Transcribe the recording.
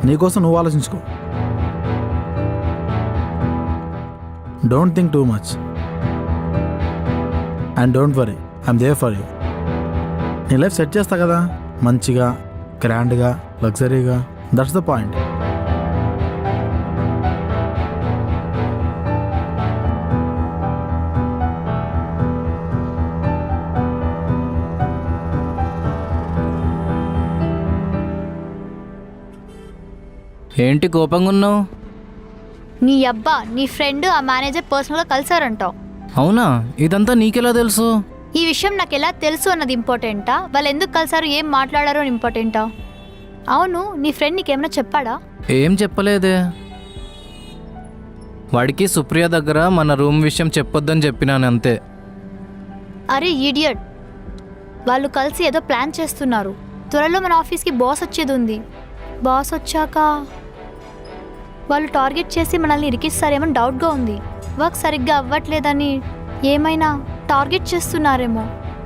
నీకోసం నువ్వు ఆలోచించుకో. Don't think too much and don't worry, I'm there for you. నీ లైఫ్ సెట్ చేస్తా కదా, మంచిగా, గ్రాండ్గా, లగ్జరీగా. That's the point. ఏంటి కోపంగా ఉన్నావు? నీ అబ్బా, నీ ఫ్రెండ్ ఆ మేనేజర్ పర్సనల్గా కలిసారంటావు. అవునా? ఇదంతా నీకెలా తెలుసు? ఈ విషయం నాకు ఎలా తెలుసు అన్నది ఇంపార్టెంటా, వాళ్ళు ఎందుకు కలిసారు, ఏం మాట్లాడారో అని ఇంపార్టెంటా? అవును, నీ ఫ్రెండ్ నీకేమైనా చెప్పాడా? ఏం చెప్పలేదే. వాడికి సుప్రియ దగ్గర మన రూమ్ విషయం చెప్పొద్దని చెప్పినాను అంతే. అరే ఈడియట్, వాళ్ళు కలిసి ఏదో ప్లాన్ చేస్తున్నారు. త్వరలో మన ఆఫీస్కి బాస్ వచ్చేది ఉంది. బాస్ వచ్చాక వాళ్ళు టార్గెట్ చేసి మనల్ని ఇరికిస్తారేమో డౌట్గా ఉంది. వర్క్ సరిగ్గా అవ్వట్లేదని ఏమైనా టార్గెట్ చేస్తున్నారేమో.